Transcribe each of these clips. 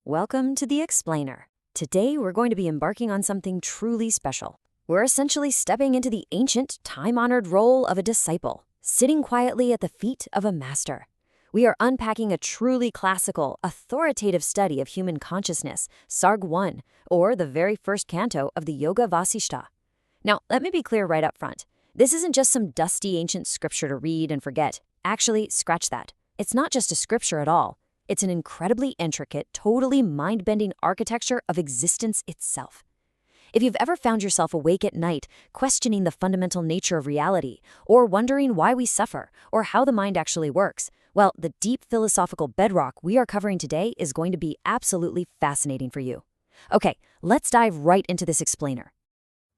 Welcome to the Explainer. Today we're going to be embarking on something truly special. We're essentially stepping into the ancient, time-honored role of a disciple, sitting quietly at the feet of a master. We are unpacking a truly classical, authoritative study of human consciousness, Sarg-1, or the very first canto of the Yoga Vashishtha. Now, let me be clear right up front. This isn't just some dusty ancient scripture to read and forget. Actually, scratch that. It's not just a scripture at all. It's an incredibly intricate, totally mind-bending architecture of existence itself. If you've ever found yourself awake at night, questioning the fundamental nature of reality, or wondering why we suffer, or how the mind actually works, well, the deep philosophical bedrock we are covering today is going to be absolutely fascinating for you. Okay, let's dive right into this explainer.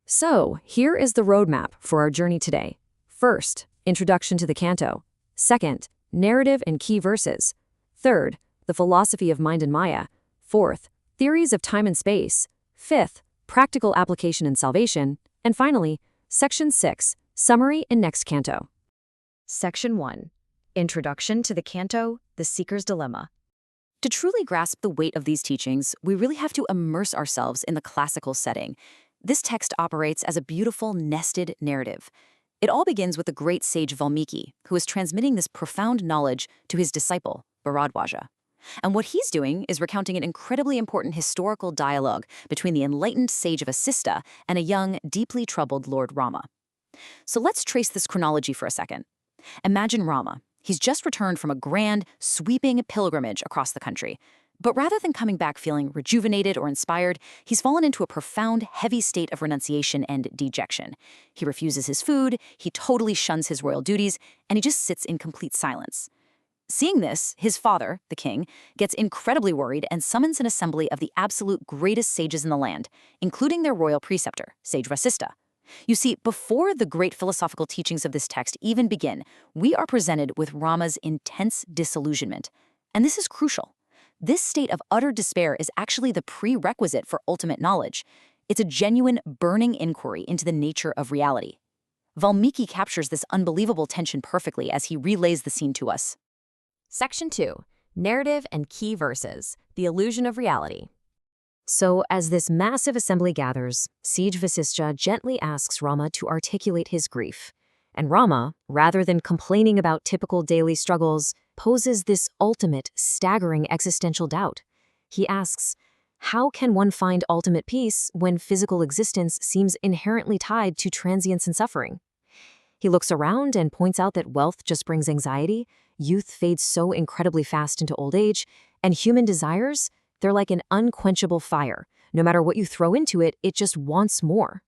So, here is the roadmap for our journey today. First, introduction to the canto. Second, narrative and key verses. Third, the philosophy of mind and Maya. Fourth, theories of time and space. Fifth, practical application and salvation. And finally, Section 6, summary and next canto. Section 1, introduction to the canto, the Seeker's Dilemma. To truly grasp the weight of these teachings, we really have to immerse ourselves in the classical setting. This text operates as a beautiful, nested narrative. It all begins with the great sage Valmiki, who is transmitting this profound knowledge to his disciple, Bharadwaja. And what he's doing is recounting an incredibly important historical dialogue between the enlightened sage of Vasistha and a young, deeply troubled Lord Rama. So let's trace this chronology for a second. Imagine Rama. He's just returned from a grand, sweeping pilgrimage across the country. But rather than coming back feeling rejuvenated or inspired, he's fallen into a profound, heavy state of renunciation and dejection. He refuses his food, he totally shuns his royal duties, and he just sits in complete silence. Seeing this, his father, the king, gets incredibly worried and summons an assembly of the absolute greatest sages in the land, including their royal preceptor, Sage Vasistha. You see, before the great philosophical teachings of this text even begin, we are presented with Rama's intense disillusionment. And this is crucial. This state of utter despair is actually the prerequisite for ultimate knowledge. It's a genuine, burning inquiry into the nature of reality. Valmiki captures this unbelievable tension perfectly as he relays the scene to us. Section 2, narrative and key verses, the illusion of reality. So, as this massive assembly gathers, Sage Vasistha gently asks Rama to articulate his grief. And Rama, rather than complaining about typical daily struggles, poses this ultimate, staggering existential doubt. He asks, how can one find ultimate peace when physical existence seems inherently tied to transience and suffering? He looks around and points out that wealth just brings anxiety, youth fades so incredibly fast into old age, and human desires, they're like an unquenchable fire. No matter what you throw into it, it just wants more.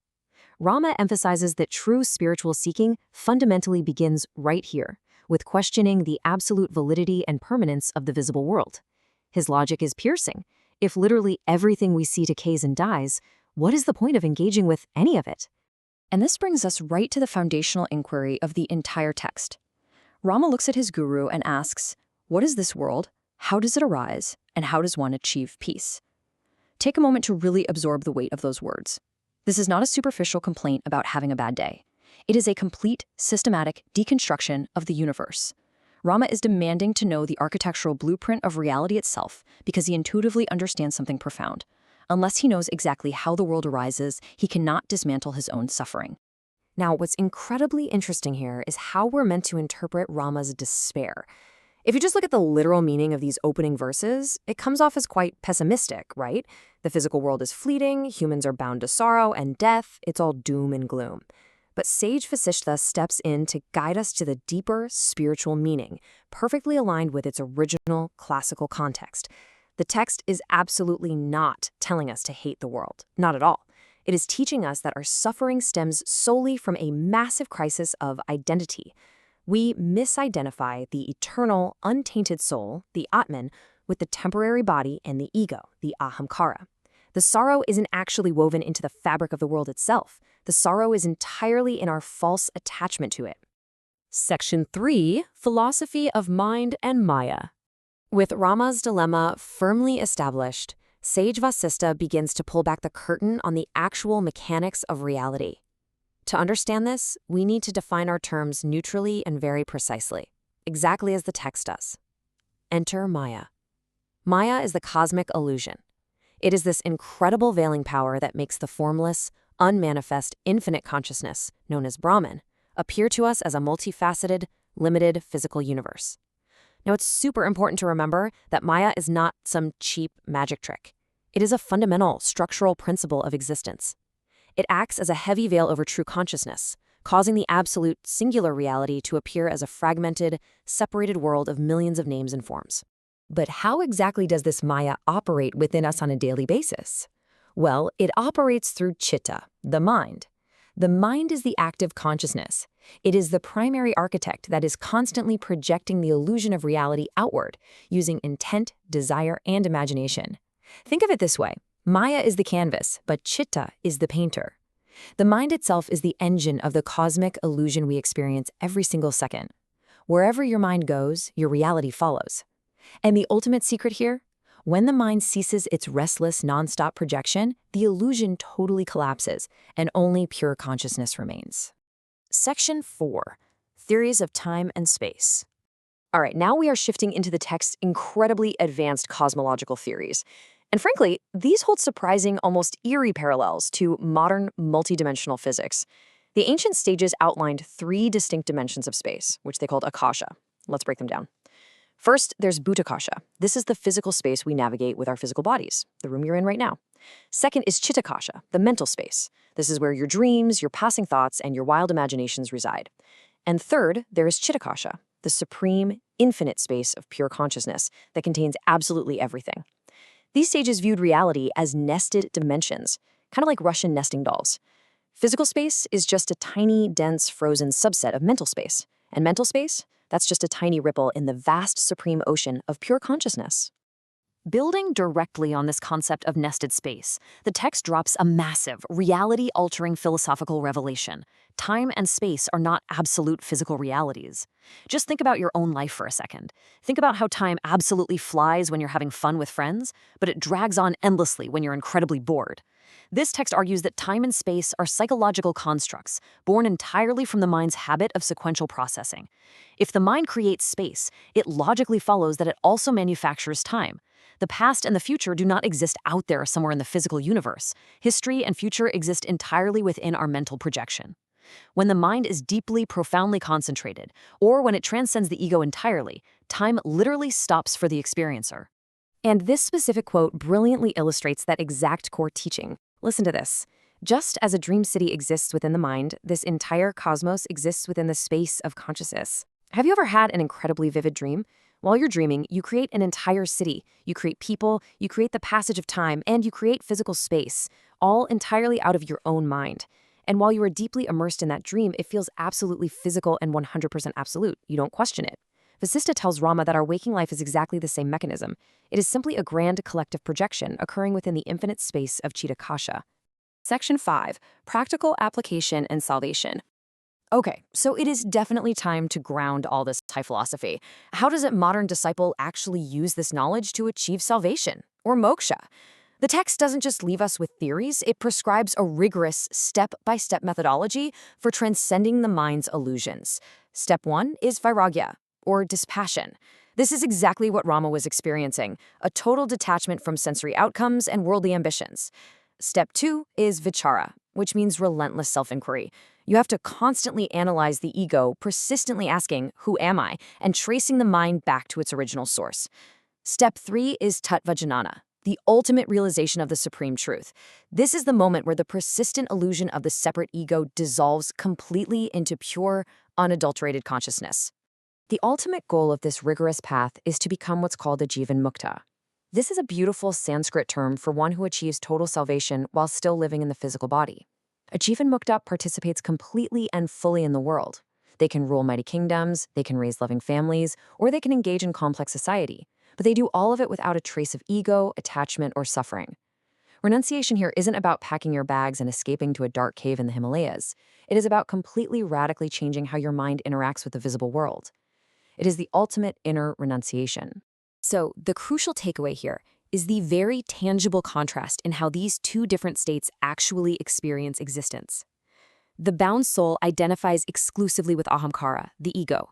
Rama emphasizes that true spiritual seeking fundamentally begins right here, with questioning the absolute validity and permanence of the visible world. His logic is piercing. If literally everything we see decays and dies, what is the point of engaging with any of it? And this brings us right to the foundational inquiry of the entire text. Rama looks at his guru and asks, what is this world? How does it arise? And how does one achieve peace? Take a moment to really absorb the weight of those words. This is not a superficial complaint about having a bad day. It is a complete, systematic deconstruction of the universe. Rama is demanding to know the architectural blueprint of reality itself because he intuitively understands something profound. Unless he knows exactly how the world arises, he cannot dismantle his own suffering. Now, what's incredibly interesting here is how we're meant to interpret Rama's despair. If you just look at the literal meaning of these opening verses, it comes off as quite pessimistic, right? The physical world is fleeting, humans are bound to sorrow and death, it's all doom and gloom. But Sage Vasistha steps in to guide us to the deeper spiritual meaning, perfectly aligned with its original classical context. The text is absolutely not telling us to hate the world, not at all. It is teaching us that our suffering stems solely from a massive crisis of identity. We misidentify the eternal, untainted soul, the Atman, with the temporary body and the ego, the ahamkara. The sorrow isn't actually woven into the fabric of the world itself. The sorrow is entirely in our false attachment to it. Section 3, philosophy of mind and Maya. With Rama's dilemma firmly established, Sage Vasistha begins to pull back the curtain on the actual mechanics of reality. To understand this, we need to define our terms neutrally and very precisely, exactly as the text does. Enter Maya. Maya is the cosmic illusion. It is this incredible veiling power that makes the formless, unmanifest, infinite consciousness, known as Brahman, appear to us as a multifaceted, limited physical universe. Now, it's super important to remember that Maya is not some cheap magic trick. It is a fundamental, structural principle of existence. It acts as a heavy veil over true consciousness, causing the absolute, singular reality to appear as a fragmented, separated world of millions of names and forms. But how exactly does this Maya operate within us on a daily basis? Well, it operates through chitta, the mind. The mind is the active consciousness. It is the primary architect that is constantly projecting the illusion of reality outward, using intent, desire, and imagination. Think of it this way. Maya is the canvas, but chitta is the painter. The mind itself is the engine of the cosmic illusion we experience every single second. Wherever your mind goes, your reality follows. And the ultimate secret here? When the mind ceases its restless, nonstop projection, the illusion totally collapses, and only pure consciousness remains. Section 4. Theories of Time and Space. All right, now we are shifting into the text's incredibly advanced cosmological theories. And frankly, these hold surprising, almost eerie parallels to modern multidimensional physics. The ancient sages outlined 3 distinct dimensions of space, which they called akasha. Let's break them down. First, there's Bhutakasha. This is the physical space we navigate with our physical bodies, the room you're in right now. Second is Chittakasha, the mental space. This is where your dreams, your passing thoughts, and your wild imaginations reside. And third, there is Chittakasha, the supreme, infinite space of pure consciousness that contains absolutely everything. These sages viewed reality as nested dimensions, kind of like Russian nesting dolls. Physical space is just a tiny, dense, frozen subset of mental space. And mental space? That's just a tiny ripple in the vast supreme ocean of pure consciousness. Building directly on this concept of nested space, the text drops a massive, reality-altering philosophical revelation. Time and space are not absolute physical realities. Just think about your own life for a second. Think about how time absolutely flies when you're having fun with friends, but it drags on endlessly when you're incredibly bored. This text argues that time and space are psychological constructs, born entirely from the mind's habit of sequential processing. If the mind creates space, it logically follows that it also manufactures time. The past and the future do not exist out there somewhere in the physical universe. History and future exist entirely within our mental projection. When the mind is deeply, profoundly concentrated, or when it transcends the ego entirely, time literally stops for the experiencer. And this specific quote brilliantly illustrates that exact core teaching. Listen to this. Just as a dream city exists within the mind, this entire cosmos exists within the space of consciousness. Have you ever had an incredibly vivid dream? While you're dreaming, you create an entire city. You create people, you create the passage of time, and you create physical space, all entirely out of your own mind. And while you are deeply immersed in that dream, it feels absolutely physical and 100% absolute. You don't question it. Vasistha tells Rama that our waking life is exactly the same mechanism. It is simply a grand collective projection occurring within the infinite space of Chittakasha. Section 5. Practical Application and Salvation. Okay, so it is definitely time to ground all this high philosophy. How does a modern disciple actually use this knowledge to achieve salvation, or moksha? The text doesn't just leave us with theories, it prescribes a rigorous step-by-step methodology for transcending the mind's illusions. Step 1 is vairagya, or dispassion. This is exactly what Rama was experiencing, a total detachment from sensory outcomes and worldly ambitions. Step 2 is vichara, which means relentless self-inquiry. You have to constantly analyze the ego, persistently asking, who am I, and tracing the mind back to its original source. Step 3 is tattva-jnana, the ultimate realization of the supreme truth. This is the moment where the persistent illusion of the separate ego dissolves completely into pure, unadulterated consciousness. The ultimate goal of this rigorous path is to become what's called a jivan mukta. This is a beautiful Sanskrit term for one who achieves total salvation while still living in the physical body. A jivan mukta participates completely and fully in the world. They can rule mighty kingdoms, they can raise loving families, or they can engage in complex society. But they do all of it without a trace of ego, attachment, or suffering. Renunciation here isn't about packing your bags and escaping to a dark cave in the Himalayas. It is about completely radically changing how your mind interacts with the visible world. It is the ultimate inner renunciation. So, the crucial takeaway here is the very tangible contrast in how these two different states actually experience existence. The bound soul identifies exclusively with ahamkara, the ego.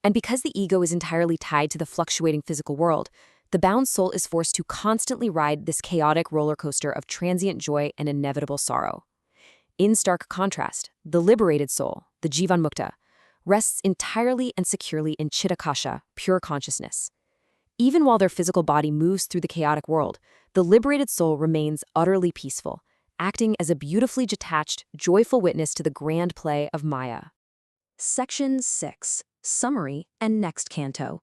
And because the ego is entirely tied to the fluctuating physical world, The bound soul is forced to constantly ride this chaotic roller coaster of transient joy and inevitable sorrow. In stark contrast, the liberated soul, the Jivan Mukta, rests entirely and securely in Chitakasha, pure consciousness. Even while their physical body moves through the chaotic world, the liberated soul remains utterly peaceful, acting as a beautifully detached, joyful witness to the grand play of Maya. Section 6. Summary and Next Canto.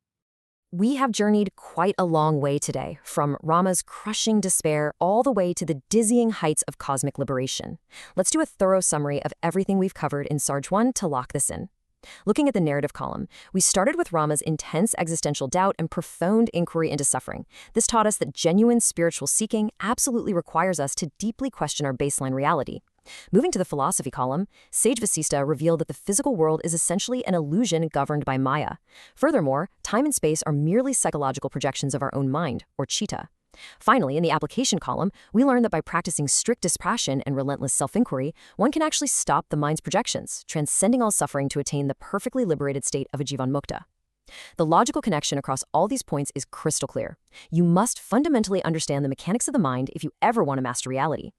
We have journeyed quite a long way today, from Rama's crushing despair all the way to the dizzying heights of cosmic liberation. Let's do a thorough summary of everything we've covered in Sarg-1 to lock this in. Looking at the narrative column, we started with Rama's intense existential doubt and profound inquiry into suffering. This taught us that genuine spiritual seeking absolutely requires us to deeply question our baseline reality. Moving to the philosophy column, sage Vasistha revealed that the physical world is essentially an illusion governed by Maya. Furthermore, time and space are merely psychological projections of our own mind, or chitta. Finally, in the application column, we learned that by practicing strict dispassion and relentless self-inquiry, one can actually stop the mind's projections, transcending all suffering to attain the perfectly liberated state of a Jivan Mukta. The logical connection across all these points is crystal clear. You must fundamentally understand the mechanics of the mind if you ever want to master reality.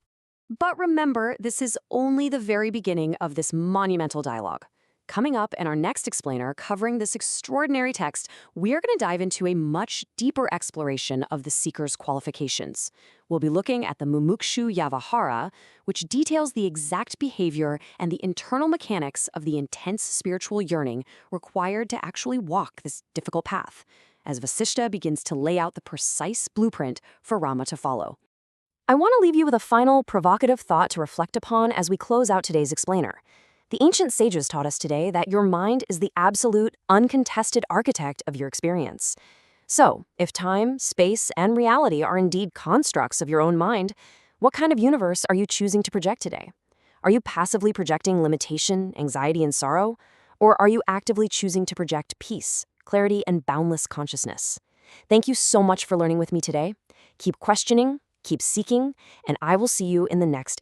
But remember, this is only the very beginning of this monumental dialogue. Coming up in our next explainer covering this extraordinary text, we are going to dive into a much deeper exploration of the seeker's qualifications. We'll be looking at the Mumukshu Yavahara, which details the exact behavior and the internal mechanics of the intense spiritual yearning required to actually walk this difficult path, as Vasistha begins to lay out the precise blueprint for Rama to follow. I want to leave you with a final provocative thought to reflect upon as we close out today's explainer. The ancient sages taught us today that your mind is the absolute, uncontested architect of your experience. So, if time, space, and reality are indeed constructs of your own mind, what kind of universe are you choosing to project today? Are you passively projecting limitation, anxiety, and sorrow? Or are you actively choosing to project peace, clarity, and boundless consciousness? Thank you so much for learning with me today. Keep questioning, keep seeking, and I will see you in the next